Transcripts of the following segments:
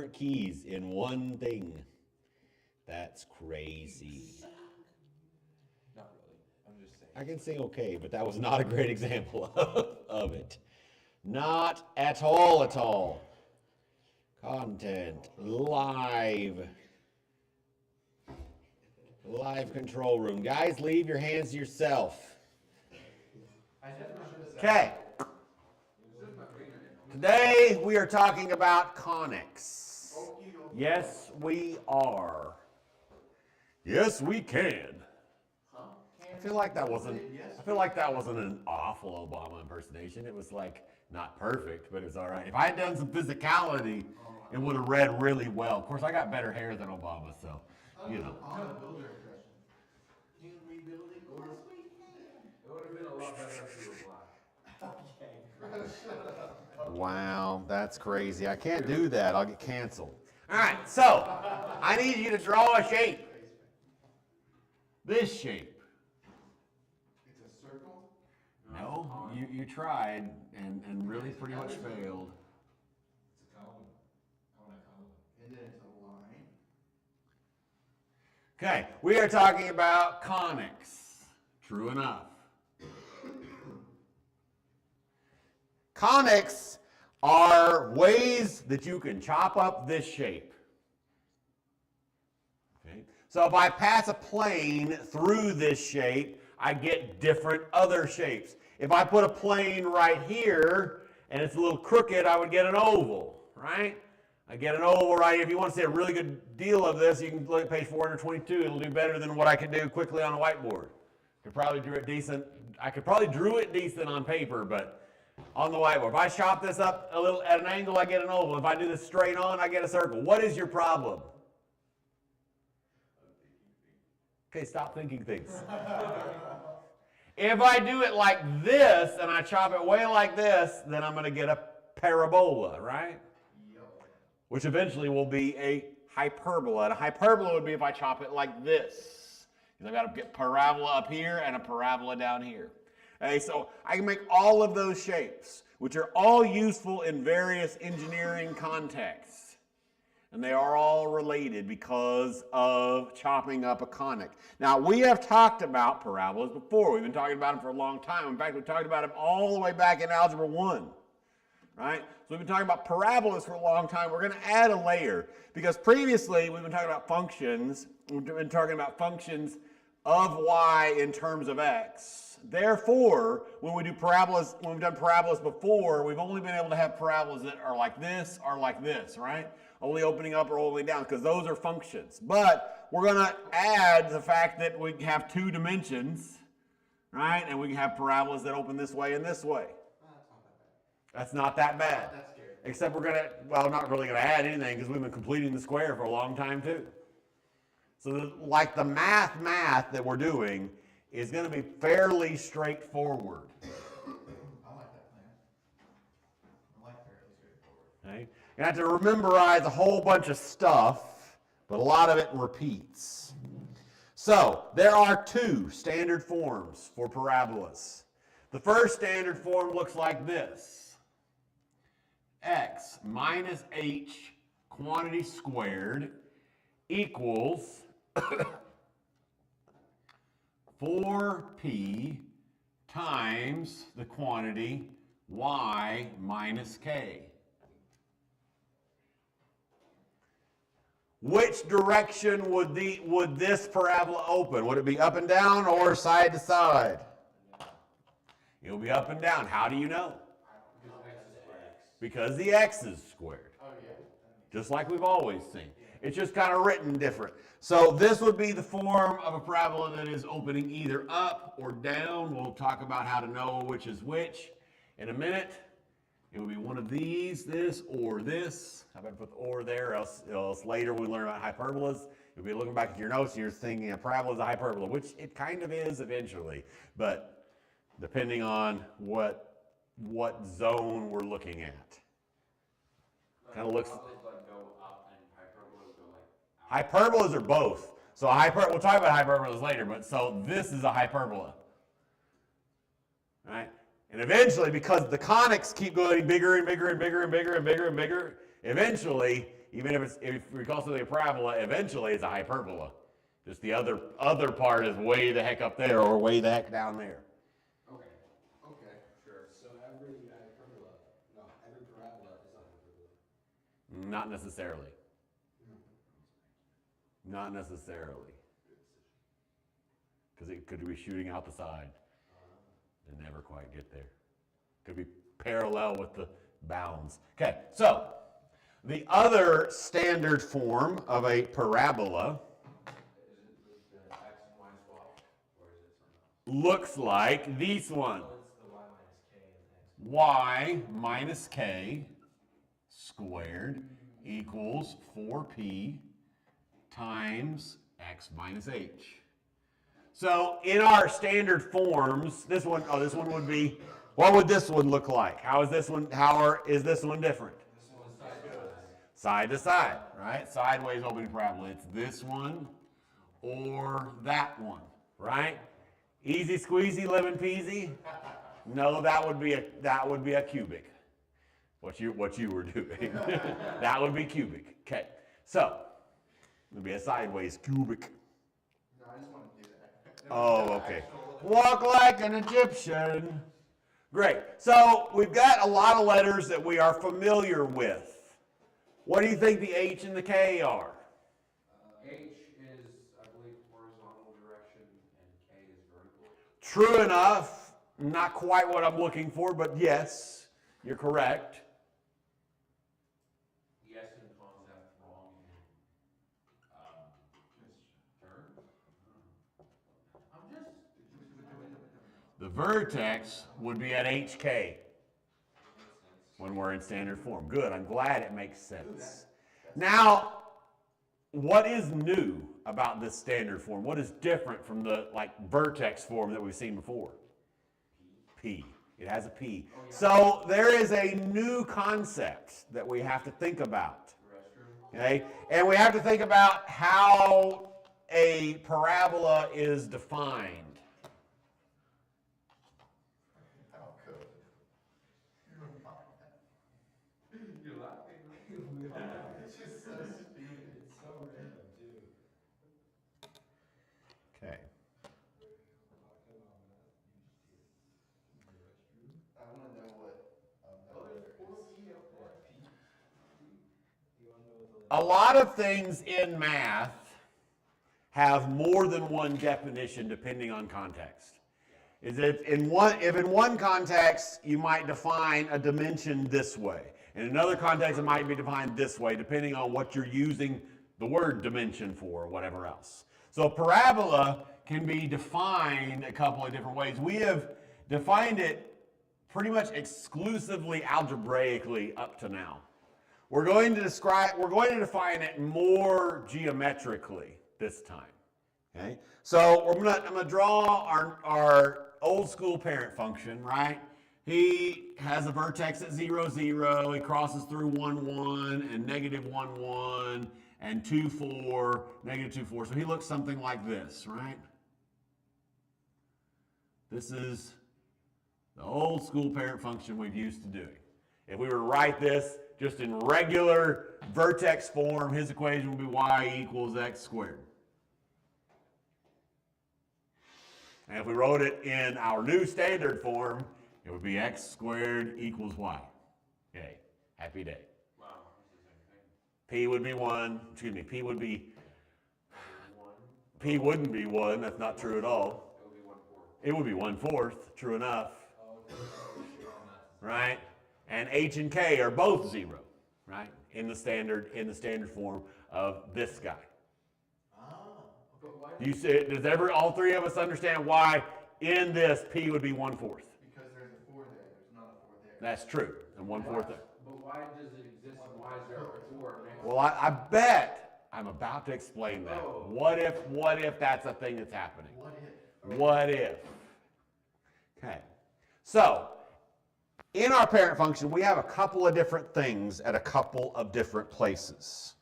different keys in one thing. That's crazy. Not really. I'm just saying. I can sing okay, but that was not a great example of it. Not at all, at all. Content, live control room. Guys, leave your hands to yourself. Okay. Today we are talking about conics. Yes, we are. Yes, we can. I feel like that wasn't an awful Obama impersonation. It was like not perfect, but it was all right. If I had done some physicality, it would have read really well. Of course, I got better hair than Obama, so you know. It would have been a lot better if you were black. Wow, that's crazy. I can't do that. I'll get canceled. All right, so I need you to draw a shape. This shape. It's a circle? No, you tried and really pretty much failed. It's a column. I want a column. And then it's a line. Okay, we are talking about conics. True enough. Conics are ways that you can chop up this shape. Okay? So if I pass a plane through this shape, I get different other shapes. If I put a plane right here and it's a little crooked, I would get an oval, right? I get an oval right here. If you want to see a really good deal of this, you can look at page 422. It'll do better than what I can do quickly on a whiteboard. Could probably drew it decent. I could probably drew it decent on paper, but on the whiteboard. If I chop this up a little at an angle, I get an oval. If I do this straight on, I get a circle. What is your problem? Okay, stop thinking things. If I do it like this and I chop it way like this, then I'm going to get a parabola, right? Yep. Which eventually will be a hyperbola. And a hyperbola would be if I chop it like this. Because I've got to get parabola up here and a parabola down here. Okay, so I can make all of those shapes, which are all useful in various engineering contexts. And they are all related because of chopping up a conic. Now, we have talked about parabolas before. We've been talking about them for a long time. In fact, we talked about them all the way back in Algebra 1. Right? So we've been talking about parabolas for a long time. We're going to add a layer because previously we've been talking about functions. We've been talking about functions of y in terms of x. Therefore, when we do parabolas, when we've done parabolas before, we've only been able to have parabolas that are like this or like this, right? Only opening up or opening down, because those are functions. But we're going to add the fact that we have two dimensions, right? And we can have parabolas that open this way and this way. That's not that bad. That's scary. Except we're going to, well, not really going to add anything because we've been completing the square for a long time too. So like the math that we're doing is going to be fairly straightforward. I like that plan. I like fairly straightforward. Okay? You have to memorize a whole bunch of stuff, but a lot of it repeats. So there are two standard forms for parabolas. The first standard form looks like this. X minus h quantity squared equals 4p times the quantity y minus k. Which direction would this parabola open? Would it be up and down or side to side? It'll be up and down. How do you know? Because the x is squared. Oh, yeah. Just like we've always seen. It's just kind of written different. So this would be the form of a parabola that is opening either up or down. We'll talk about how to know which is which in a minute. It would be one of these, this, or this. I better put the or there, else later we learn about hyperbolas. You'll be looking back at your notes and you're thinking a parabola is a hyperbola, which it kind of is eventually, but depending on what zone we're looking at. Kind of looks. Hyperbolas are both. So we'll talk about hyperbolas later, but so this is a hyperbola. Right? And eventually, because the conics keep going bigger and bigger and bigger and bigger and bigger and bigger, eventually even if we call something a parabola, eventually it's a hyperbola. Just the other part is way the heck up there or way the heck down there. Okay. Okay. Sure. So every hyperbola, no, every parabola is a hyperbola. Not necessarily. Not necessarily. Because it could be shooting out the side and never quite get there. Could be parallel with the bounds. Okay, so the other standard form of a parabola Is it the x and y swapped, or is it something else? looks like this one. So it's the y minus k and x. Y minus k squared equals 4p times x minus h. So in our standard forms, this one would be, what would this one look like? Is this one different? This one's sideways. Side to side, right? Sideways opening parabola. It's this one or that one, right? Easy squeezy, lemon peasy. No, that would be a cubic. What you were doing. That would be cubic. Okay. So, it would be a sideways cubic. No, I just want to do that. Oh, okay. Walk like an Egyptian. Great. So, we've got a lot of letters that we are familiar with. What do you think the H and the K are? H is, I believe, horizontal direction, and K is vertical. True enough. Not quite what I'm looking for, but yes, you're correct. Yes, and concept wrong. Turn. I'm just. The vertex would be at HK when we're in standard form. Good, I'm glad it makes sense. Now, what is new about this standard form? What is different from the vertex form that we've seen before? P. It has a P. Oh, yeah. So there is a new concept that we have to think about. Okay? And we have to think about how a parabola is defined. How could? You're laughing. It's just so stupid. It's so random, too. Okay. I want to know what that letter is. A lot of things in math have more than one definition depending on context. If in one context you might define a dimension this way, in another context it might be defined this way, depending on what you're using the word dimension for or whatever else. So a parabola can be defined a couple of different ways. We have defined it pretty much exclusively algebraically up to now. We're going to define it more geometrically this time. Okay? So I'm gonna draw our old school parent function, right? He has a vertex at 0, 0, he crosses through 1, 1, and negative 1, 1, and 2, 4, negative 2, 4. So he looks something like this, right? This is the old school parent function we've used to doing. If we were to write this just in regular vertex form, his equation would be y equals x squared. And if we wrote it in our new standard form, it would be x squared equals y. Okay, happy day. Wow, it's the same thing. P would be 1, excuse me, P wouldn't be 1, that's not true at all. It would be 1/4. It would be 1/4, true enough, Oh, right? And H and K are both 0, right? In the standard form of this guy. but why? Does all three of us understand why in this P would be 1/4? Because there's a 4 there. There's not a 4 there. That's true, and 1/4 there. But why does it exist and why is there a 4 next? Well, I bet I'm about to explain that. Oh. What if that's a thing that's happening? What if? What if? Okay. So, in our parent function, we have a couple of different things at a couple of different places.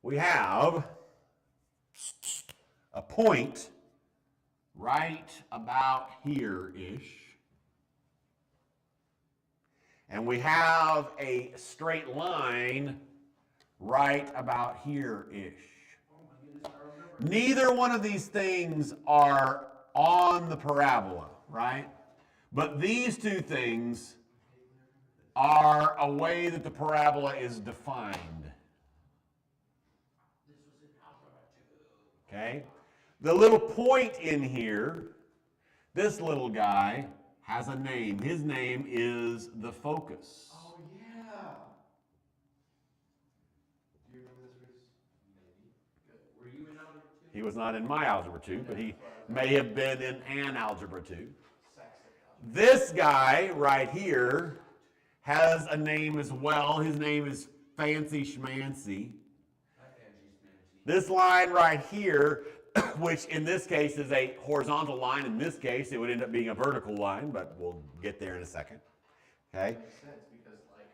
We have a point right about here-ish. And we have a straight line right about here-ish. Neither one of these things are on the parabola, right? But these two things are a way that the parabola is defined. Okay? The little point in here, this little guy, has a name. His name is the focus. Oh, yeah. Do you remember this, Reese? Maybe. Good. Were you in algebra 2? He was not in my algebra 2, but he may have been in an algebra 2. This guy right here has a name as well. His name is Fancy Schmancy. This line right here, which in this case is a horizontal line, in this case it would end up being a vertical line, but we'll get there in a second. Okay? Makes sense because, like,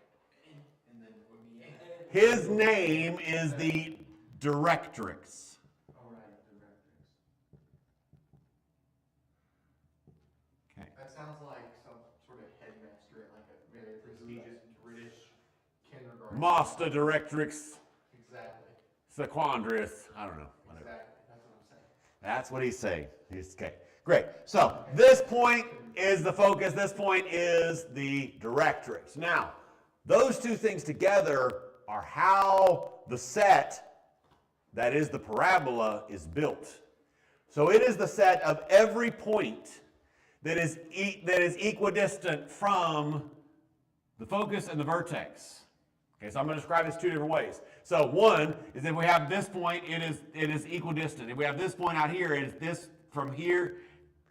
and then would be His name is the directrix. Oh, right, directrix. Okay. That sounds like some sort of headmaster at like a very prestigious British kindergarten. Master directrix Exactly. sequandris. I don't know. Whatever. Exactly. That's what I'm saying. That's what he's saying. Okay, great. So this point is the focus. This point is the directrix. Now, those two things together are how the set, that is the parabola, is built. So it is the set of every point that is equidistant from the focus and the vertex. Okay, so I'm going to describe this two different ways. So one is if we have this point, it is equidistant. If we have this point out here, it is this from here.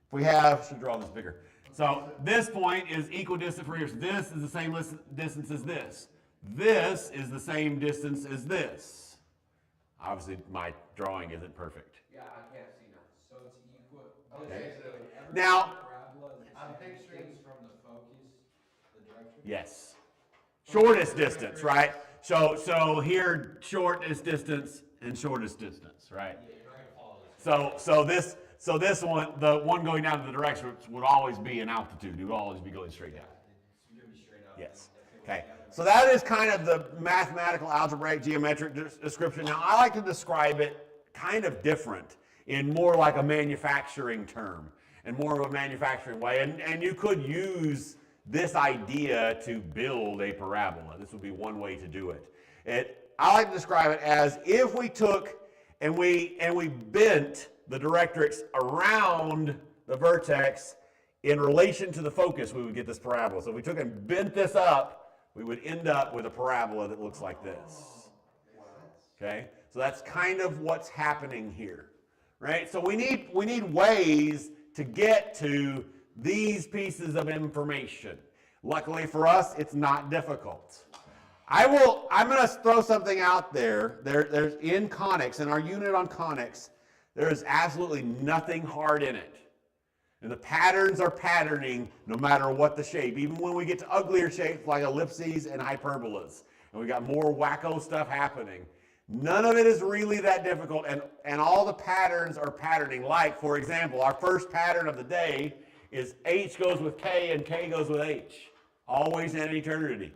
If we have, should draw this bigger. So this point is equidistant from here. So this is the same distance as this. This is the same distance as this. Obviously, my drawing isn't perfect. Yeah, I can't see now. So it's equal. Okay, so Now, Parabola is the I'm same picturing- distance from the focus, the direction. yes. Shortest distance, right? So here, shortest distance and shortest distance, right? Yeah, you're not gonna follow this. So this one, the one going down to the direction would always be an altitude. It would always be going straight down. It's gonna be straight up. Yes. Okay. So that is kind of the mathematical, algebraic, geometric description. Now I like to describe it kind of different in more like a manufacturing term and more of a manufacturing way. And you could use this idea to build a parabola. This would be one way to do it. I like to describe it as if we took and we bent the directrix around the vertex in relation to the focus, we would get this parabola. So if we took and bent this up, we would end up with a parabola that looks like this. Okay? So that's kind of what's happening here. Right? So we need ways to get to these pieces of information. Luckily for us, it's not difficult. I'm going to throw something out there. There's in conics, in our unit on conics, there is absolutely nothing hard in it. And the patterns are patterning no matter what the shape. Even when we get to uglier shapes like ellipses and hyperbolas, and we got more wacko stuff happening. None of it is really that difficult, and all the patterns are patterning. Like, for example, our first pattern of the day is H goes with K and K goes with H. Always and eternity.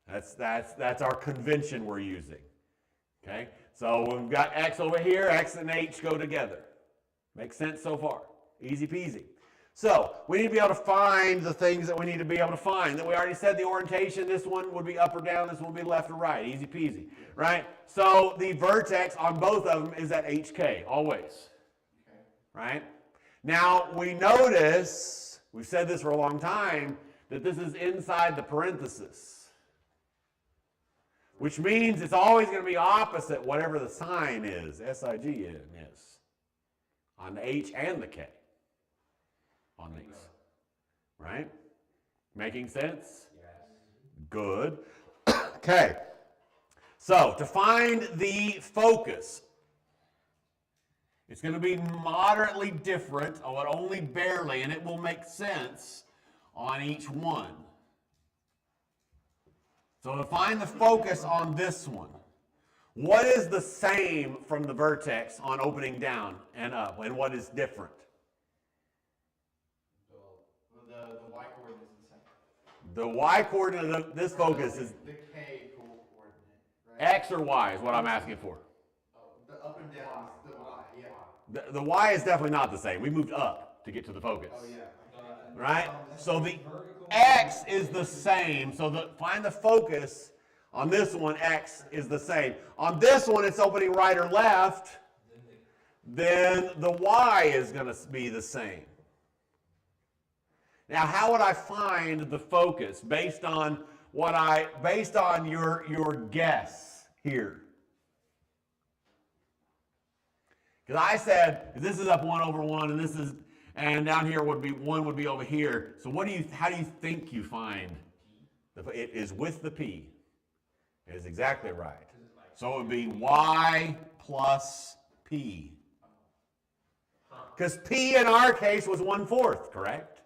That's our convention we're using. Okay? So we've got X over here, X and H go together. Makes sense so far? Easy peasy. So we need to be able to find the things that we need to be able to find. That we already said the orientation, this one would be up or down, this one would be left or right. Easy peasy. Right? So the vertex on both of them is at HK, always. Right? Now we notice, we've said this for a long time, that this is inside the parenthesis. Which means it's always going to be opposite whatever the sign is, S-I-G-N is, on the H and the K. On these. Right? Making sense? Yes. Good. Okay. So, to find the focus, it's going to be moderately different, but only barely, and it will make sense on each one. So to find the focus on this one, what is the same from the vertex on opening down and up, and what is different? The y coordinate is the same. The y coordinate of this focus is the k coordinate, right? X or Y is what I'm asking for. Oh, the up and down is the Y, yeah. The Y is definitely not the same. We moved up to get to the focus. Oh, yeah. Right? So the X is the same. So find the focus on this one, X is the same. On this one, it's opening right or left. Then the Y is going to be the same. Now, how would I find the focus based on your guess here? Because I said this is up 1 over 1, and down here would be 1 would be over here. So how do you think you find? It is with the P. It is exactly right. So it would be Y plus P. Because P in our case was 1/4, correct?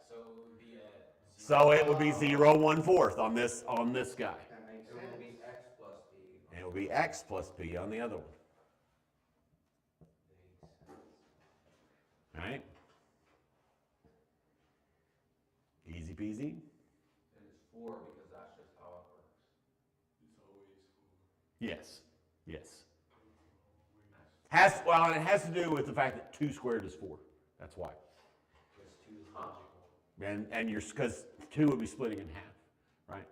So it would be 0 1/4 on this guy. That makes It would sense. be X plus P. And it would be X plus P on the other one. Right? Easy peasy. And it's 4 because that's just how it works. Yes. Yes. It has to do with the fact that 2 squared is 4. That's why. Because 2 is logical. And because 2 would be splitting in half, right?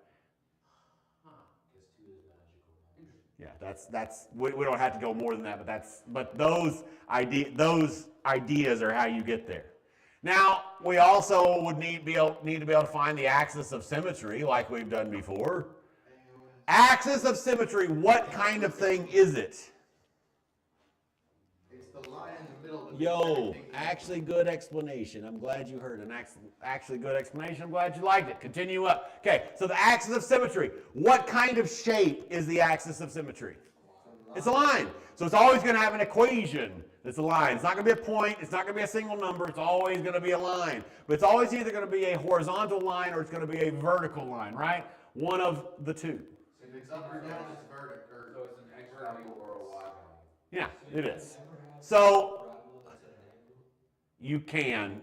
Because 2 is magical. Interesting. Yeah, that's we don't have to go more than that, but those ideas are how you get there. Now, we also would need to be able to find the axis of symmetry like we've done before. Axis of symmetry, what kind of thing is it? It's the line in the middle. Yo, actually good explanation. I'm glad you heard an actually good explanation. I'm glad you liked it. Continue up. Okay, so the axis of symmetry. What kind of shape is the axis of symmetry? It's a line. So it's always going to have an equation that's a line. It's not going to be a point. It's not going to be a single number. It's always going to be a line. But it's always either going to be a horizontal line or it's going to be a vertical line, right? One of the two. So if it's up or down, it's vertical. So it's an X value or a Y value. Yeah, it is. So you can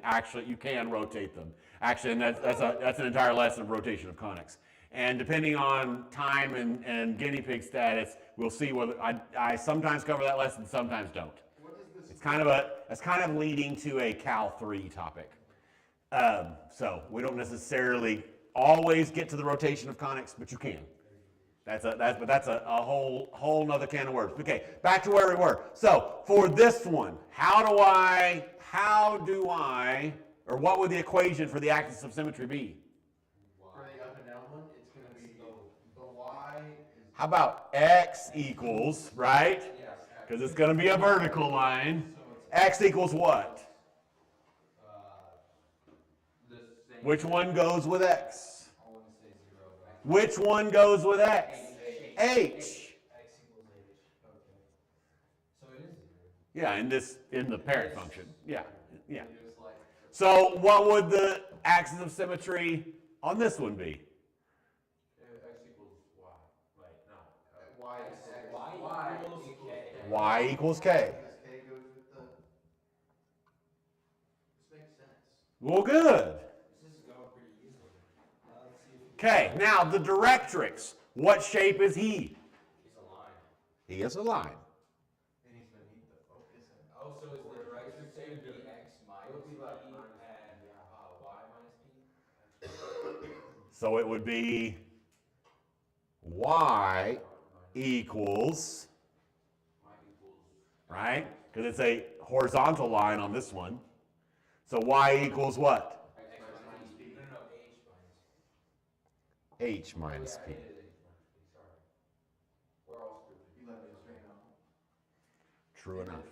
rotate them. Actually, and that's an entire lesson of rotation of conics. And depending on time and guinea pig status, we'll see whether I sometimes cover that lesson, sometimes don't. What is this? It's kind of leading to a Cal 3 topic. So we don't necessarily always get to the rotation of conics, but you can. That's a whole nother can of worms. Okay, back to where we were. So for this one, or what would the equation for the axis of symmetry be? For the up and down one, it's going to be the Y is. How about x equals, right? Yes. Because it's going to be a vertical line. X equals what? The same. Which one goes with x? I want to say 0. Which one goes with x? H. X equals H. Okay. So it is 0. Yeah, in the parent function. Yeah. So what would the axis of symmetry on this one be? X equals Y. Right, no. Y is X. Y equals K. Y equals k. Because K goes with the. This makes sense. Well, good. This is going pretty easily. Let's see if Okay, now the directrix. What shape is he? he's a line. He is a line. And he's going to need the focus. Oh, so is the directrix say would be X minus P and Y minus P? So it would be y equals, Y equals right? Because it's a horizontal line on this one. So y equals what? X minus P. No, H minus P. H minus Yeah, p. it is H minus P, sorry. We're all stupid. You let me straight on. True enough.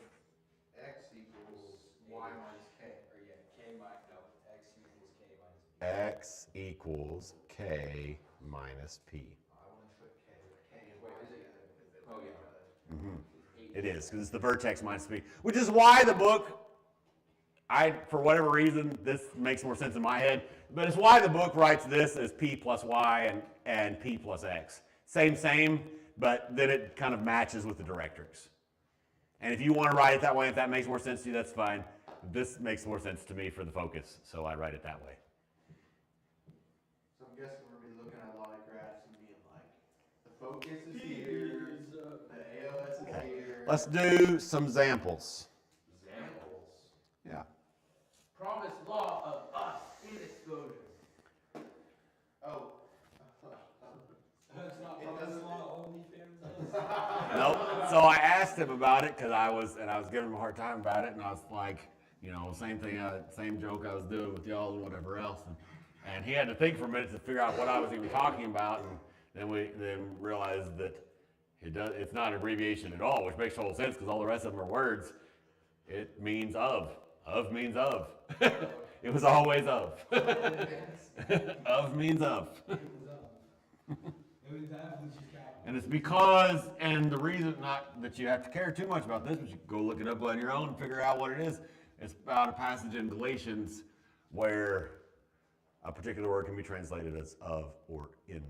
X equals Y minus K. Or yeah, K minus, no, X equals K minus P. X equals k minus p. I want to put K. K and Wait, Y is it? together. Oh, yeah. It is, because it's the vertex minus p. Which is why the book, for whatever reason, this makes more sense in my head, but it's why the book writes this as p plus y and p plus x. Same, but then it kind of matches with the directrix. And if you want to write it that way, if that makes more sense to you, that's fine. This makes more sense to me for the focus, so I write it that way. So I'm guessing we're going to be looking at a lot of graphs and being like, the focus is here. Let's do some examples. Examples. Yeah. Promised law of us in exposure. Oh. That's not It promised doesn't- law OnlyFans. Nope. So I asked him about it because I was giving him a hard time about it, and I was like, you know, same thing, same joke I was doing with y'all and whatever else, and he had to think for a minute to figure out what I was even talking about, and then we realized that it's not an abbreviation at all, which makes total sense because all the rest of them are words. It means of. Of means of. It was always of. Of means of. And it's because, and the reason, not that you have to care too much about this, but you can go look it up on your own and figure out what it is. It's about a passage in Galatians where a particular word can be translated as of or in,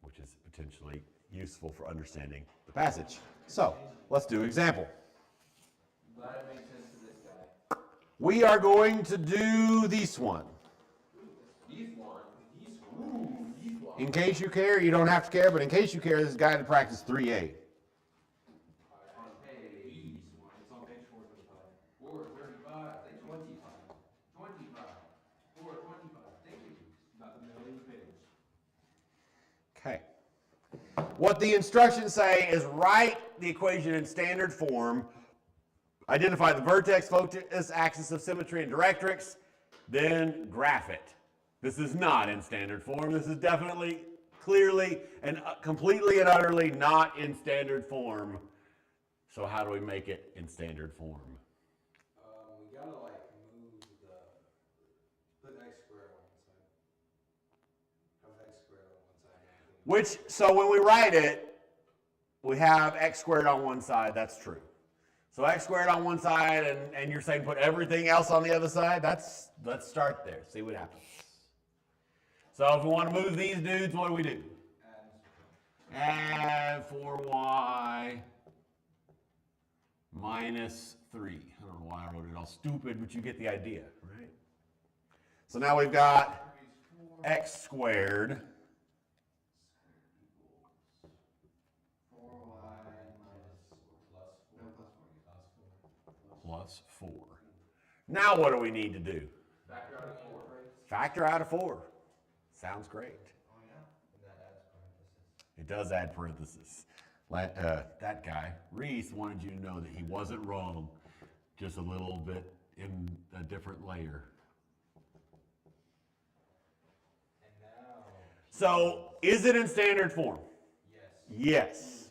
which is potentially useful for understanding the passage. So, let's do example. Glad it makes sense to this guy. We are going to do this one. In case you care, you don't have to care, but in case you care, this is guided practice 3A. It's on page 435. 435, say 25. 25. 425. Thank you. About the middle of the page. Okay. What the instructions say is write the equation in standard form, identify the vertex, focus, axis of symmetry, and directrix, then graph it. This is not in standard form. This is definitely, clearly, and completely and utterly not in standard form. So how do we make it in standard form? We gotta like move put x squared on one side. Have x squared on one side. So when we write it, we have x squared on one side. That's true. So x squared on one side, and you're saying put everything else on the other side? Let's start there. See what happens. So if we want to move these dudes, what do we do? Add 4y minus 3. I don't know why I wrote it all stupid, but you get the idea, right? So now we've got x squared 4y plus 4. Now what do we need to do? Factor out of 4. Factor out of 4. Sounds great. Oh yeah. And that adds parentheses. It does add parentheses. That guy, Reese, wanted you to know that he wasn't wrong, just a little bit in a different layer. And now. So, is it in standard form? Yes. Yes.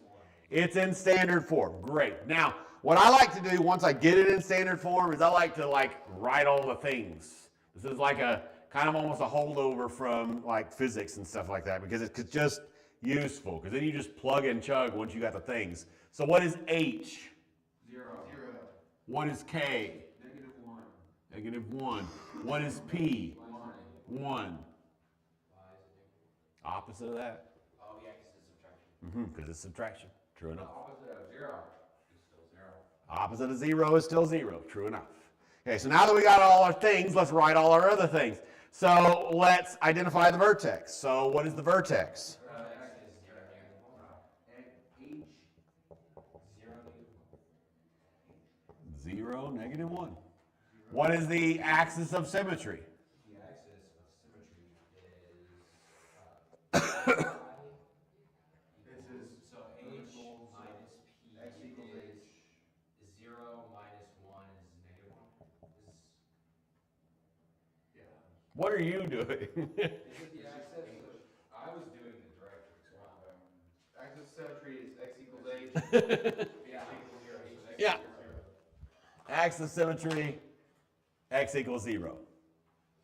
It's in standard form. Great. Now, what I like to do once I get it in standard form is I like to write all the things. This is like a kind of almost a holdover from like physics and stuff like that because it's just useful because then you just plug and chug once you got the things. So what is H? 0. What is K? -1. -1. What is P? 1. 1. Why is it different? Opposite of that? Oh yeah, because it's subtraction. Because it's subtraction. True enough. Opposite of 0 is still 0. Opposite of 0 is still 0. True enough. Okay, so now that we got all our things, let's write all our other things. So let's identify the vertex. So what is the vertex? X is 0. And H 0, -1. 0, -1. What is the axis of symmetry? The axis of symmetry is This is so H minus P X equals H. is 0 minus 1 is -1. Yeah. What are you doing? Is it the axis? I was doing the directrix one. Axis of symmetry is x equals h. Yeah. Yeah. Axis of symmetry, x equals 0.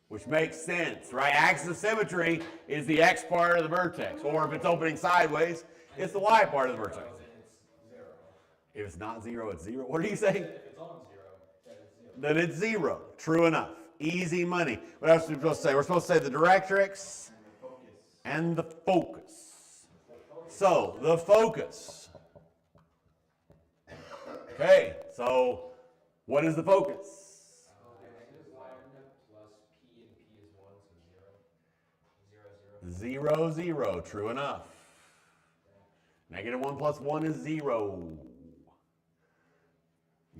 Which makes sense, right? Axis of symmetry is the x part of the vertex. Or if it's opening sideways, it's the y part of the vertex. It's 0. If it's not 0, it's 0. What are you saying? If it's on 0, then it's 0. Then it's 0. True enough. Easy money. What else are we supposed to say? We're supposed to say the directrix and the focus. So, the focus. Okay, so what is the focus? X is 1 plus P and P is 1, so 0. 0, 0. 0, 0. True enough. -1 plus 1 is 0.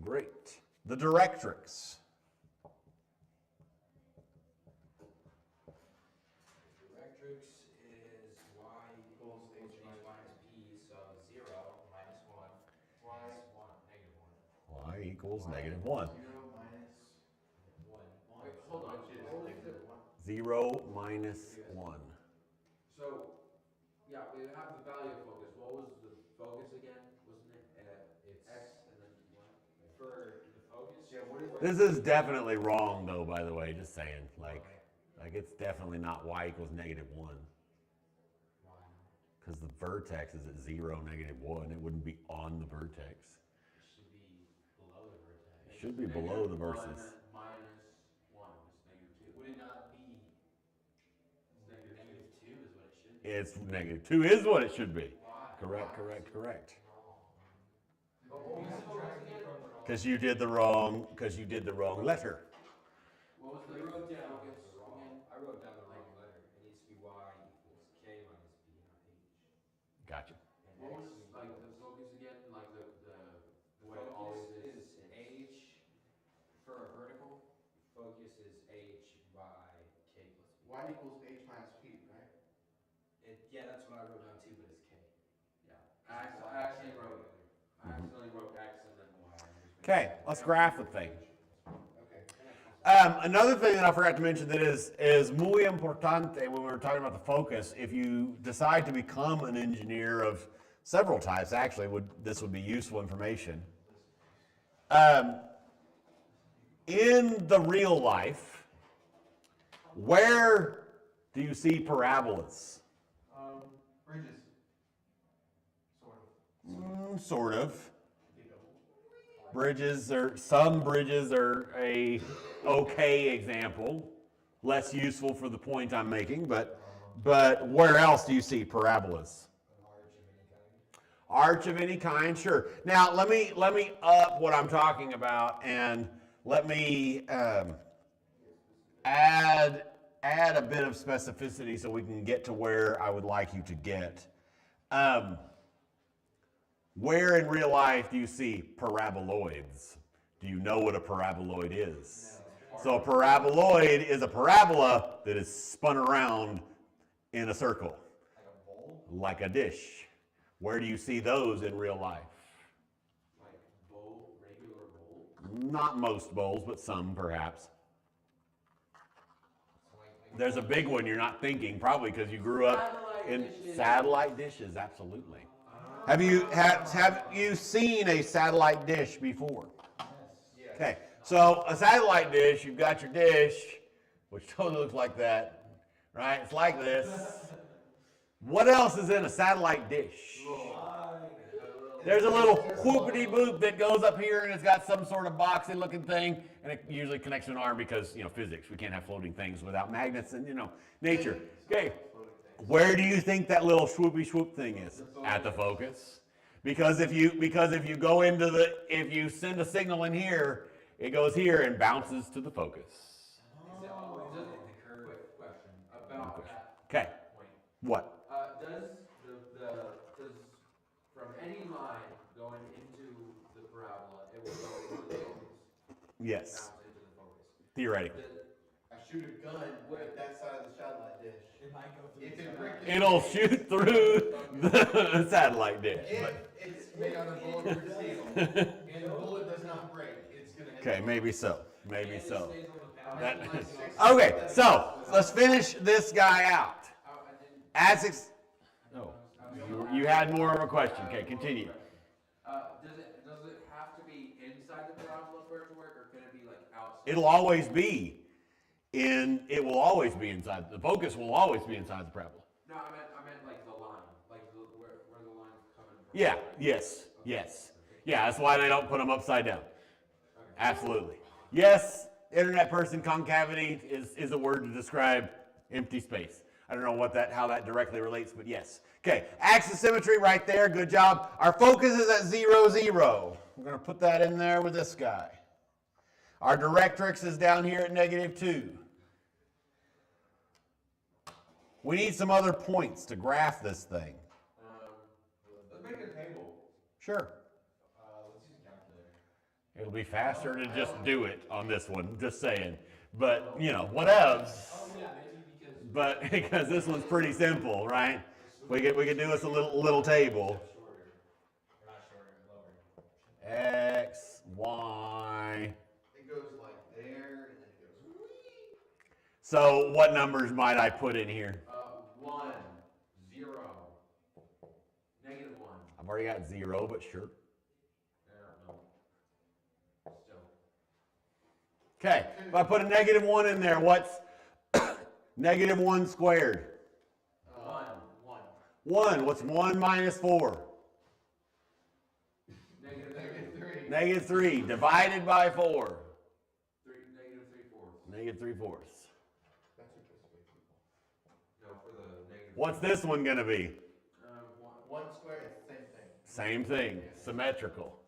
Great. The directrix. Directrix is y equals h minus p, so 0 minus 1 minus 1, -1. Y equals -1. 0 minus 1. Wait, hold on. What was the 1? 0 minus 1. So, yeah, we have the value of focus. What was the focus again? Wasn't it? It's x and then what? For the focus? Yeah, what is This is definitely wrong, though, by the way, just saying. Like it's definitely not y equals -1. Why? Because the vertex is at 0, -1. It wouldn't be on the vertex. It should be below the vertex. It should be below the verses. Minus 1 is -2. Would it not be -2 is what it should be? It's -2 is what it should be. Why? Correct, correct, correct. But what was the focus again? Because you did the wrong, letter. What was the focus again? I wrote down the wrong letter. It needs to be y equals k minus b, not h. Gotcha. And what was like the focus again? Like the way it always is h for a vertical. Focus is h by k plus b. y equals h minus p, right? Yeah, that's what I wrote down too, but it's k. Yeah. I actually wrote x and then y. Okay, let's graph the thing. Okay. Another thing that I forgot to mention that is muy importante when we were talking about the focus, if you decide to become an engineer of several types, actually, this would be useful information. In the real life, where do you see parabolas? Bridges. Sort of. Sort of. Some bridges are a okay example, less useful for the point I'm making, but where else do you see parabolas? Arch of any kind, sure. Now let me up what I'm talking about and let me add a bit of specificity so we can get to where I would like you to get. Where in real life do you see paraboloids? Do you know what a paraboloid is? No. So a paraboloid is a parabola that is spun around in a circle. Like a bowl? Like a dish. Where do you see those in real life? Like bowl, regular bowl? Not most bowls, but some perhaps. There's a big one you're not thinking, probably because you grew up in satellite dishes, absolutely. Have you seen a satellite dish before? Yes. Okay, so a satellite dish, you've got your dish, which totally looks like that, right? It's like this. What else is in a satellite dish? There's a little whoopity boop that goes up here and it's got some sort of boxy looking thing, and it usually connects to an arm because, physics. We can't have floating things without magnets and, nature. Okay. Where do you think that little swoopy swoop thing is? At the focus. Because if you go into if you send a signal in here, it goes here and bounces to the focus. Quick question about that Okay. point. What? Does from any line going into the parabola, it will go into the focus? Yes. Bounce into the focus. Theoretically. I shoot a gun at that side of the satellite dish. It might go through If the it satellite. breaks- It'll shoot through the satellite dish. If it's made out of bulletproof steel and the bullet does not break, it's gonna hit. Okay, the maybe so. Maybe And it so. stays on the power. That- okay, so let's finish this guy out. As you had more of a question. Okay, continue. Does it have to be inside the parabola for it to work, or can it be like outside? It will always be inside. The focus will always be inside the parabola. No, I meant like the line, like where the line's coming from. Yeah, yes. Yeah, that's why they don't put them upside down. Absolutely. Yes, internet person, concavity is a word to describe empty space. I don't know how that directly relates, but yes. Okay, axis symmetry right there, good job. Our focus is at 0, 0. We're gonna put that in there with this guy. Our directrix is down here at -2. We need some other points to graph this thing. Let's make a table. Sure. Let's use a calculator. It'll be faster to just do it on this one, just saying. But, you know, whatevs. Oh yeah, maybe because. But because this one's pretty simple, right? We could do us a little table. Shorter. Or not shorter, lower. X, Y. It goes like there, and then it goes whee. So what numbers might I put in here? 1, 0, -1. I've already got 0, but sure. No. Still. Okay, if I put a -1 in there, what's -1 squared? 1. 1. What's 1 minus 4? -3. -3 divided by 4. -3/4. -3/4. That's what this way, people. No, for the negative. What's this one gonna be? 1 square is the same thing. Same thing, symmetrical.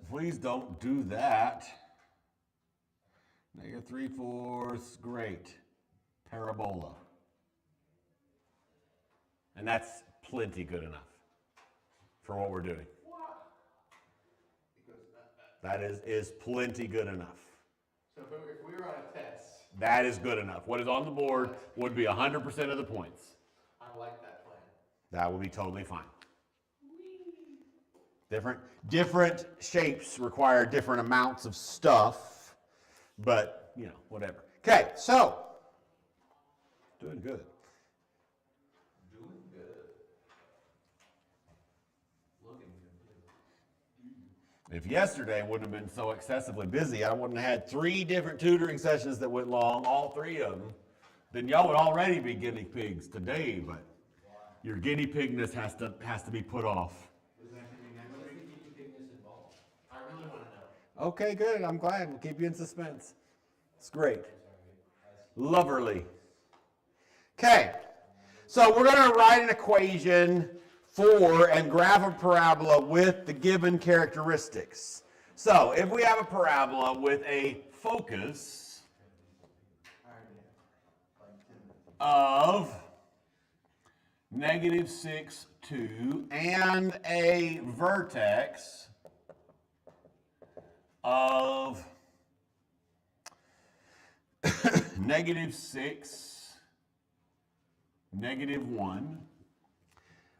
Please don't do that. -3/4, great. Parabola. And that's plenty good enough for what we're doing. Because That is plenty good enough. so if we were on a test, That is good enough. What is on the board would be 100% of the points. I like that plan. That would be totally fine. Different shapes require different amounts of stuff, but you know, whatever. Okay, so doing good. Doing good. Looking good. If yesterday wouldn't have been so excessively busy, I wouldn't have had 3 different tutoring sessions that went long, all 3 of them, then y'all would already be guinea pigs today, but your guinea pigness has to be put off. Is that gonna be next What is week? the guinea pigness involved? I really want to know. Okay, good. I'm glad. We'll keep you in suspense. It's great. Loverly. Okay, so we're going to write an equation for and graph a parabola with the given characteristics. So if we have a parabola with a focus I already have like 10 minutes. of -6, 2 and a vertex of -6, -1.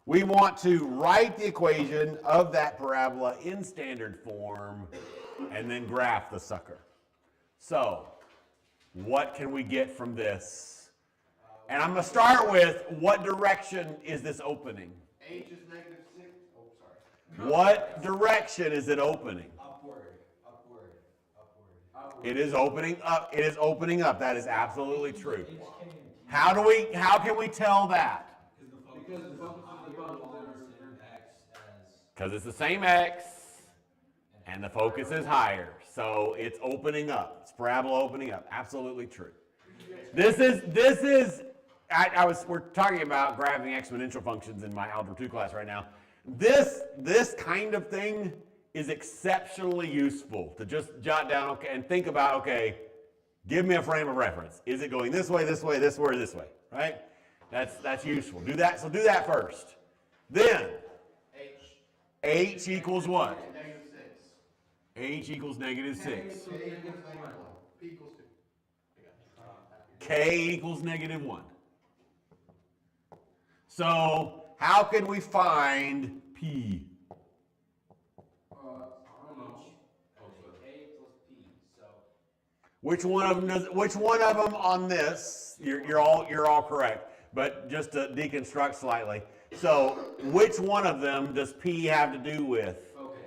We want to write the equation of that parabola in standard form and then graph the sucker. So, what can we get from this? And I'm going to start with, what direction is this opening? H is -6. Oh, sorry. What direction is it opening? Upward. It is opening up. It is opening up. That is absolutely true. How can we tell that? Because the focus of the bundle is X as. Because it's the same X and the focus is higher. So it's opening up. It's parabola opening up. Absolutely true. We're talking about graphing exponential functions in my Algebra 2 class right now. This kind of thing is exceptionally useful to just jot down, okay, and think about, okay, give me a frame of reference. Is it going this way, this way, this way, or this way, right? That's useful. Do that. So do that first. Then H equals what? -6. H equals -6. K equals -1. P equals 2. K equals -1. So how can we find P? I don't know. A plus P. So. Which one of them on this? You're all correct. But just to deconstruct slightly. So which one of them does P have to do with? Focus.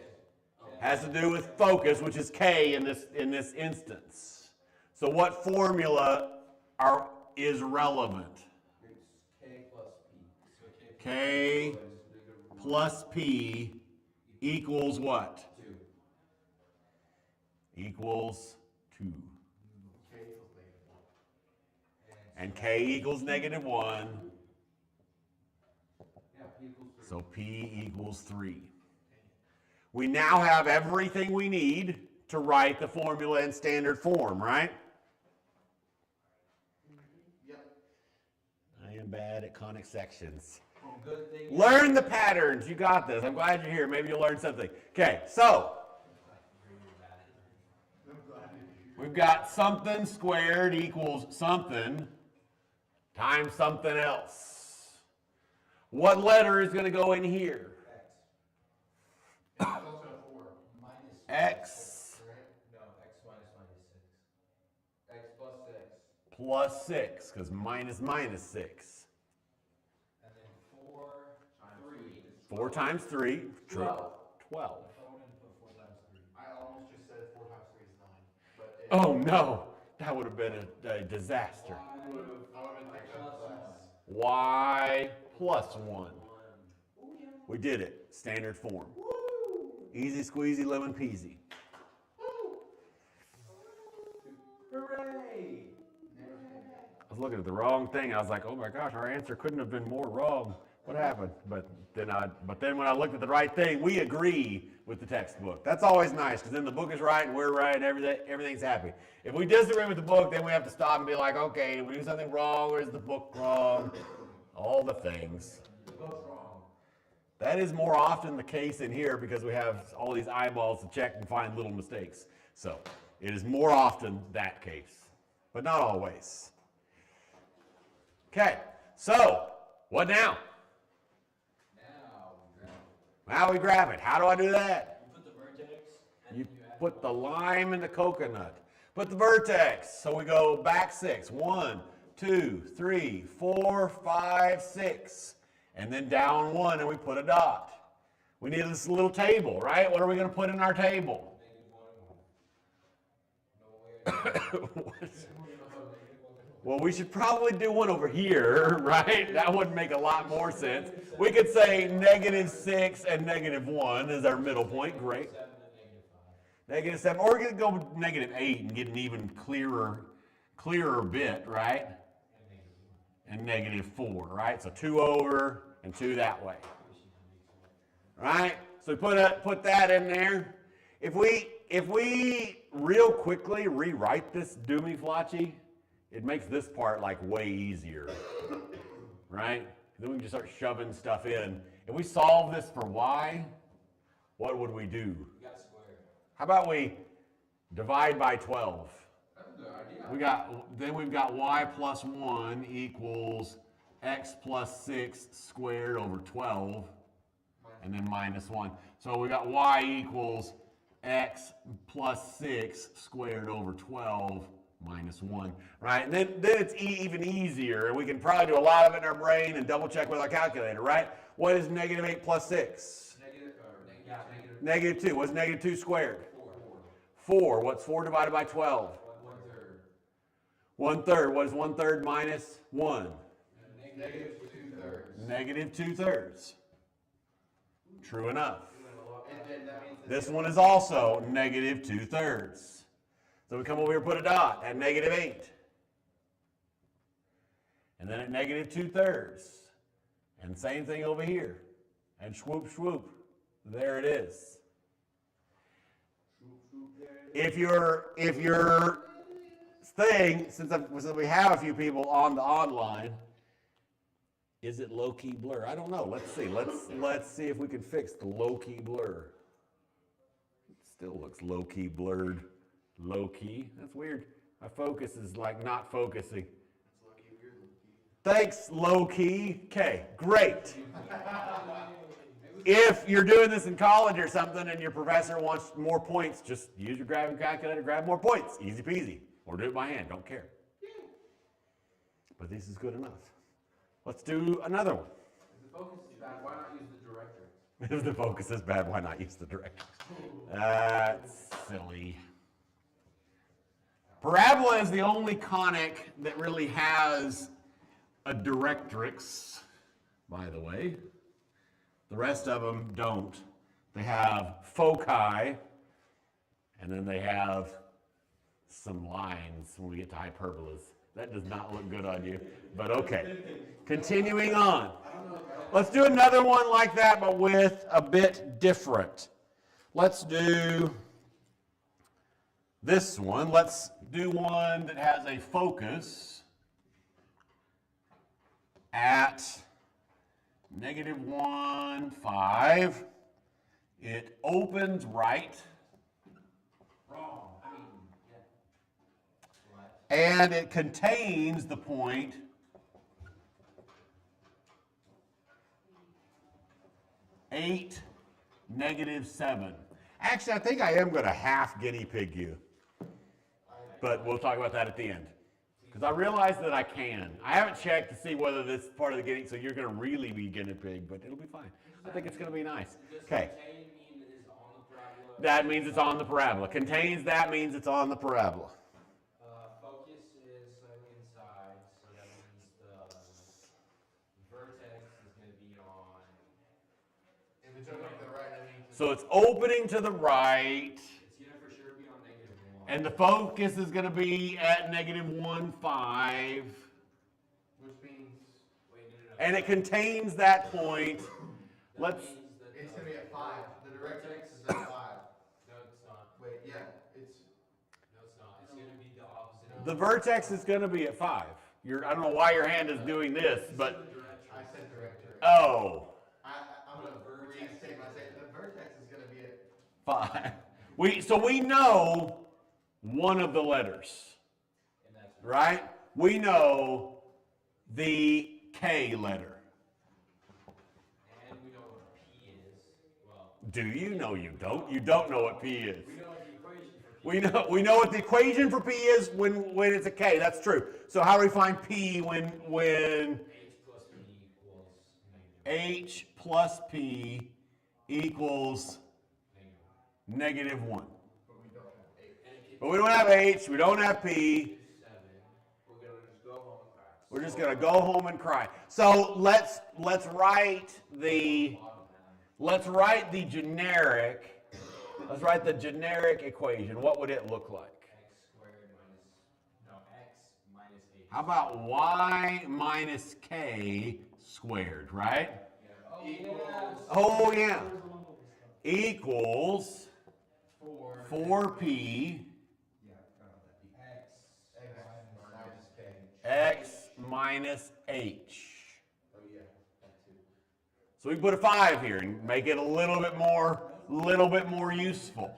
Has to do with focus, which is K in this instance. So what formula is relevant? K plus P. So K plus P equals what? 2. Equals 2. K equals -1. And K equals -1. Yeah, P equals 3. So P equals 3. We now have everything we need to write the formula in standard form, right? Yep. I am bad at conic sections. Good thing. Learn the patterns. You got this. I'm glad you're here. Maybe you'll learn something. Okay, so we've got something squared equals something times something else. What letter is going to go in here? It's also a 4. Minus X Right? No, x minus 6. X plus 6. plus 6, because minus 6. And then 4 3. 4 times 3, 12. 12. I wouldn't put 4 times 3. I almost just said 4 times 3 is 9. But it, Oh no, that would have been a disaster. I would have been Plus class. Y plus 1. We did it. Standard form. Easy squeezy lemon peasy. Hooray! I was looking at the wrong thing. I was like, oh my gosh, our answer couldn't have been more wrong. What happened? But then when I looked at the right thing, we agree with the textbook. That's always nice, because then the book is right and we're right and everything's happy. If we disagree with the book, then we have to stop and be like, okay, did we do something wrong, or is the book wrong? All the things. The book's wrong. That is more often the case in here because we have all these eyeballs to check and find little mistakes. So it is more often that case, but not always. Okay, so what now? Now we grab it. How do I do that? You put the vertex and You then you add put the lime in the coconut. Put the vertex. So we go back 6. 1, 2, 3, 4, 5, 6. And then down 1 and we put a dot. We need this little table, right? What are we going to put in our table? Well, we should probably do one over here, right? That would make a lot more sense. We could say -6 and -1 is our middle point. Great. -7, or we could go with -8 and get an even clearer bit, right? And -4, right? So 2 over and 2 that way. Right? So put that in there. If we real quickly rewrite this Doomy Flotchy, it makes this part like way easier, right? Then we can just start shoving stuff in. If we solve this for y, what would we do? You got square. How about we divide by 12? That's a good idea. Then we've got y plus 1 equals x plus 6 squared over 12, and then minus 1. So we got y equals x plus 6 squared over 12 minus 1, right? And then it's even easier, and we can probably do a lot of it in our brain and double check with our calculator, right? What is -8 plus 6? Negative. -2. What's -2 squared? 4. 4. What's 4 divided by 12? 1/3. 1/3. What is 1/3 minus 1? Negative 2/3. Negative 2/3. True enough. And then that means This one is also negative 2/3. So we come over here and put a dot at -8. And then at negative 2/3. And same thing over here. And swoop, swoop. There it is. If your thing, since we have a few people on the online, is it low-key blur? I don't know. Let's see. Let's see if we can fix the low-key blur. It still looks low-key blurred. Low-key. That's weird. My focus is like not focusing. it's lucky we're lucky. Thanks, low-key. Okay, great. If you're doing this in college or something and your professor wants more points, just use your grabbing calculator, grab more points. Easy peasy. Or do it by hand. Don't care. But this is good enough. Let's do another one. If the focus is bad, why not use the director? If the focus is bad, why not use the director? That's silly. Parabola is the only conic that really has a directrix, by the way. The rest of them don't. They have foci, and then they have some lines when we get to hyperbolas. That does not look good on you, but okay. Continuing on. Let's do another one like that, but with a bit different. Let's do this one. Let's do one that has a focus at negative 1, 5. It opens right. Wrong. I mean, yeah. Right. And it contains the point 8, negative 7. Actually, I think I am going to half guinea pig you. But we'll talk about that at the end. Because I realize that I can. I haven't checked to see whether this is part of the guinea, so you're going to really be guinea pig, but it'll be fine. I think it's going to be nice. Okay. Contain mean is on the parabola. That means it's on the parabola. Contains, that means it's on the parabola. Focus is slightly inside, so that means the vertex is going to be on. If it's open to the right, that means. So it's opening to the right, It's going to for sure be on -1. and the focus is going to be at negative 1, 5. Which means Wait, no. And it contains that point. That Let's. means that it's gonna be at 5. The direct x is at 5. No, it's not. Wait, yeah, it's. No, it's not. It's going to be the opposite of The vertex is going to be at 5. I don't know why your hand is doing this, but. I said direct. Oh, I'm gonna restate my statement. The vertex is gonna be at. 5. So we know one of the letters, And that's right? We know the K letter. And we know what P is. Well, Do you? No, you don't. You don't know what P is. we know what the equation for P We know what the equation for P is when it's a K. That's true. So how do we find P when H plus P equals negative. H plus P equals -1? But we don't have 8. And it But we don't have H, we don't have P. 7. We're going to just go home and crack. We're just gonna go home and cry. So let's write the generic. Let's write the generic equation. What would it look like? X minus H. How about y minus k squared, right? Oh yeah. Equals 4p x minus h. Oh yeah, that too. So we put a 5 here and make it a little bit more useful.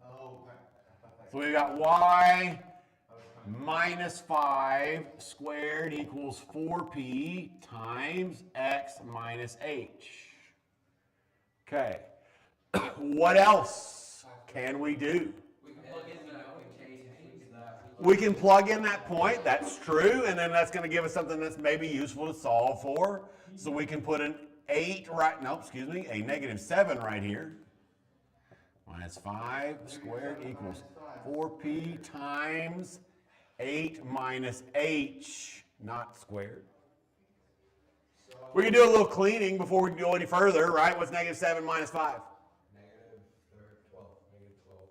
Oh, I thought that. So we've got y minus 5 squared equals 4p times x minus h. Okay. What else can we do? We can plug in that equation. We can plug in that point, that's true, and then that's going to give us something that's maybe useful to solve for. So we can put an a negative 7 right here. Minus 5 squared equals 4p times 8 minus h, not squared. We can do a little cleaning before we go any further, right? What's negative 7 minus 5?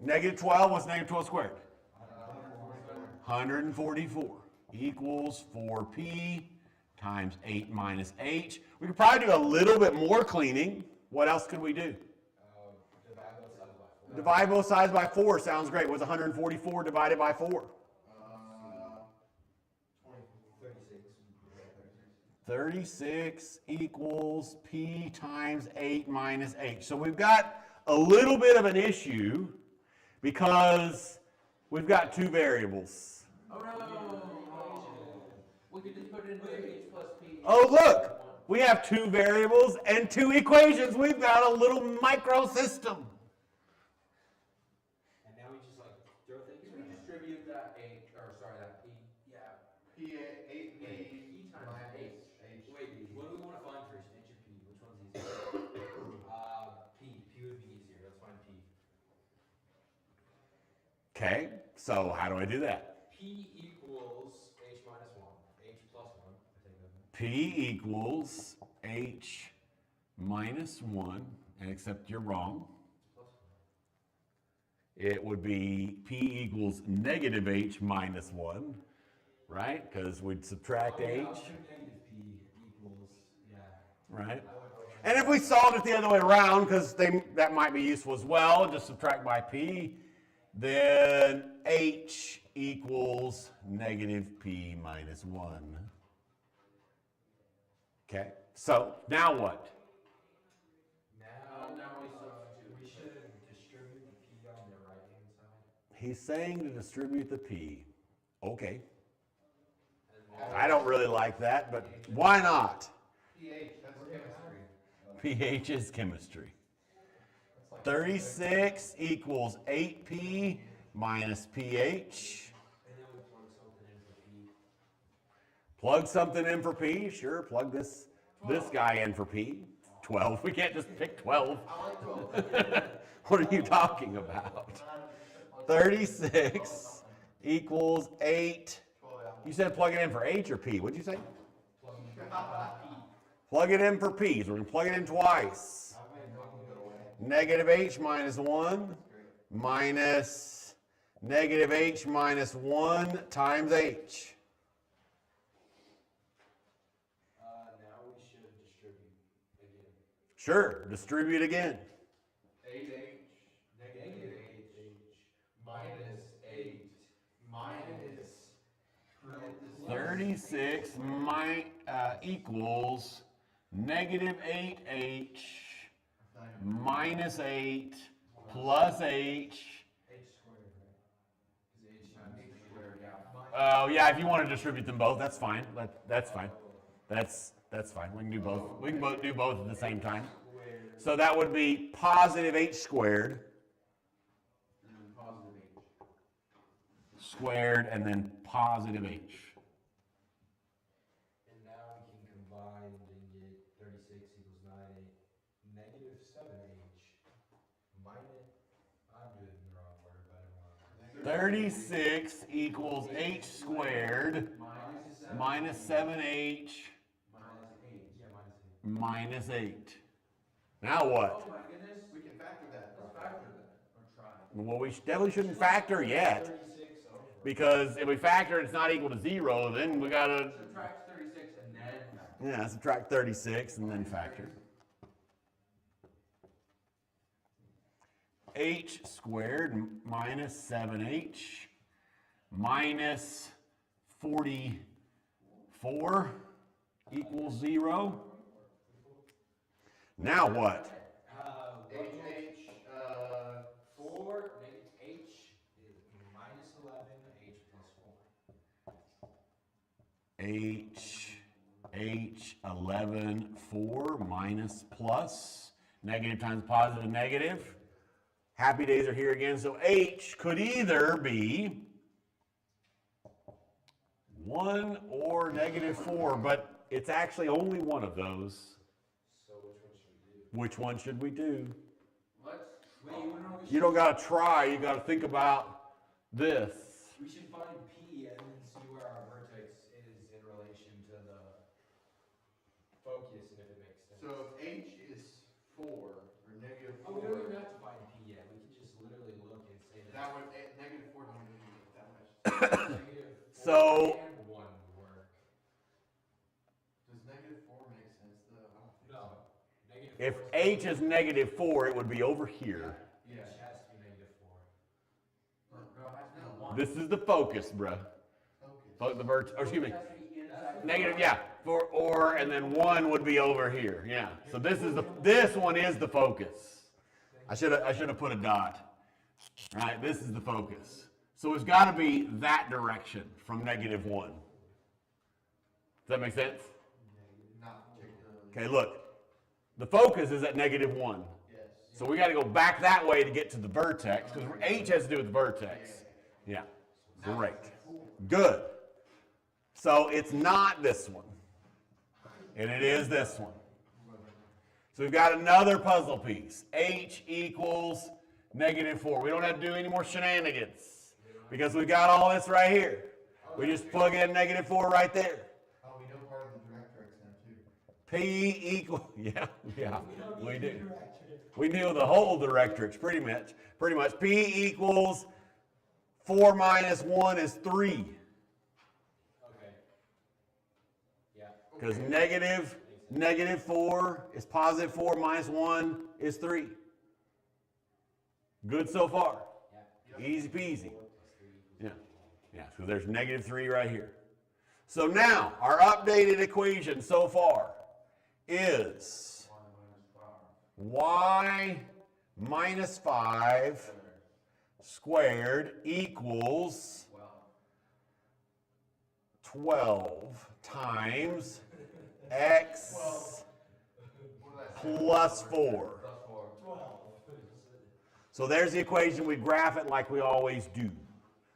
Negative 12, what's negative 12 squared? 144 equals 4p times 8 minus h. We could probably do a little bit more cleaning. What else could we do? Divide both sides by 4 sounds great. What's 144 divided by 4? 36 equals p times 8 minus h. So we've got a little bit of an issue because we've got 2 variables. Oh no! We could just put it in H plus P. Oh look, we have 2 variables and 2 equations. We've got a little micro system. And now we just like throw things. We distribute that H, or sorry, that P. Yeah. P 8 P times minus H. H. Wait, what do we want to find first? H or P? Which one's easier? P. P would be easier. Let's find P. Okay, so how do I do that? P equals H minus 1. H plus 1. I take that. P equals h minus 1, and except you're wrong. Plus 1. It would be P equals negative h minus 1, right? Because we'd subtract h, Negative P equals, yeah. right? And if we solved it the other way around, because that might be useful as well, just subtract by P, then h equals negative P minus 1. Okay? So now what? Now we should distribute the P on the right-hand side. He's saying to distribute the P. Okay. I don't really like that, but why not? pH, that's chemistry. pH is chemistry. 36 equals 8P minus pH. And then we plug something in for P. Plug something in for P. Sure, plug this guy in for P. 12. We can't just pick 12. I like 12. What are you talking about? 36 equals 8. You said plug it in for H or P. What'd you say? Plug it in for P. So we're going to plug it in twice. Negative H minus 1 minus negative H minus 1 times H. Now we should distribute again. Sure, distribute again. 8H, negative H, minus 8, minus 36 equals negative 8H minus 8 plus H. H squared, right? Because H times H squared, yeah. Oh, yeah, if you want to distribute them both, that's fine. That's fine. That's fine. We can do both. We can do both at the same time. So that would be positive H squared. And then positive H. Squared and then positive H. And now we can combine and get 36 equals 9, 8, negative 7H minus, I'm doing the wrong word, but I don't want to. 36 equals H squared minus 7H Minus 8. Yeah, minus 8. minus 8. Now what? Oh my goodness. We can factor that. Let's factor that. Or try. Well, we definitely shouldn't factor yet. 36 over. Because if we factor it's not equal to 0, then we got to, Subtract 36 and then factor. yeah, subtract 36 and then factor. H squared minus 7H minus 44 equals 0. Now what? HH, 4, negative H is minus 11, H plus 4. H 11, 4 minus plus. Negative times positive, negative. Happy days are here again. So H could either be 1 or negative 4, but it's actually only one of those. So which one should we do? Which one should we do? Let's, wait, you know we You don't got to try, you got to think about this. We should find P and then see where our vertex is in relation to the focus, and if it makes sense. so if H is 4, or negative 4, Oh, we don't even have to find P yet. We can just literally look and say that. that would, negative 4 don't even make that much. Negative 4 So- and 1 would work. Does negative 4 make sense though? I don't think No. so. Negative If 4 H is negative 4, it would be over here. Yeah. H has to be negative 4. No, it has to be 1. This is the focus, bruh. Focus. The vert, or excuse me, It has to be inside. negative, yeah, or, and then 1 would be over here, yeah. So this one is the focus. I should have put a dot. All right, this is the focus. So it's got to be that direction from negative 1. Does that make sense? Not particularly. Okay, look. The focus is at negative 1. Yes. So we got to go back that way to get to the vertex, because H has to do with the vertex. Yeah, great. Good. So it's not this one, and it is this one. So we've got another puzzle piece. H equals negative 4. We don't have to do any more shenanigans, because we've got all this right here. We just plug in negative 4 right there. Oh, we know part of the directrix now too. P equals, yeah, we do. We knew the whole directrix pretty much. P equals 4 minus 1 is 3. Okay. Yeah. Because negative 4 is positive 4 minus 1 is 3. Good so far. Yeah. Easy peasy. Yeah. Yeah, so there's negative 3 right here. So now, our updated equation so far is y minus 5 squared equals 12 times x plus 4. So there's the equation. We graph it like we always do.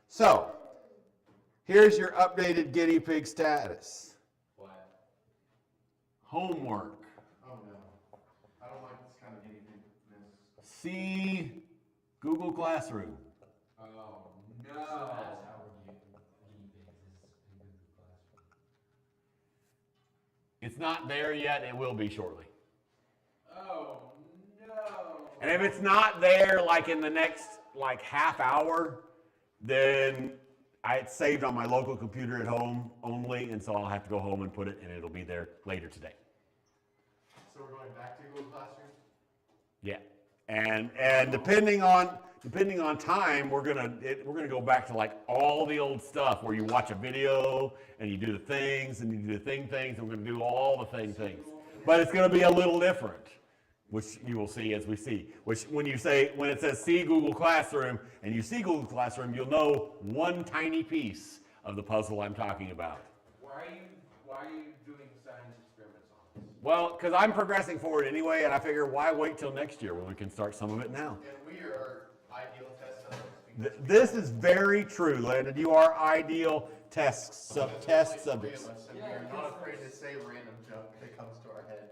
So here's your updated guinea pig status. What? Homework. Oh no. I don't like this kind of guinea pigness. See Google Classroom. Oh no. So that's how we're getting guinea pigs is in Google Classroom. It's not there yet. It will be shortly. Oh no. And if it's not there like in the next like half hour, then it's saved on my local computer at home only, and so I'll have to go home and put it, and it'll be there later today. So we're going back to Google Classroom? Yeah, and depending on time, we're gonna go back to like all the old stuff where you watch a video and you do the things and you do the things, and we're gonna do all the things. But it's gonna be a little different, which you will see as we see. Which when it says see Google Classroom and you see Google Classroom, you'll know one tiny piece of the puzzle I'm talking about. Why are you doing science experiments on this? Well, because I'm progressing forward anyway, and I figure why wait till next year when we can start some of it now. And we are ideal test subjects. This is very true, Landon. You are ideal test subjects. And we are not afraid to say random junk that comes to our head.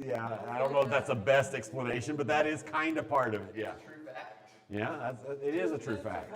Yeah, I don't know if that's the best explanation, but that is kind of part of it, yeah. True fact. Yeah, it is a true fact.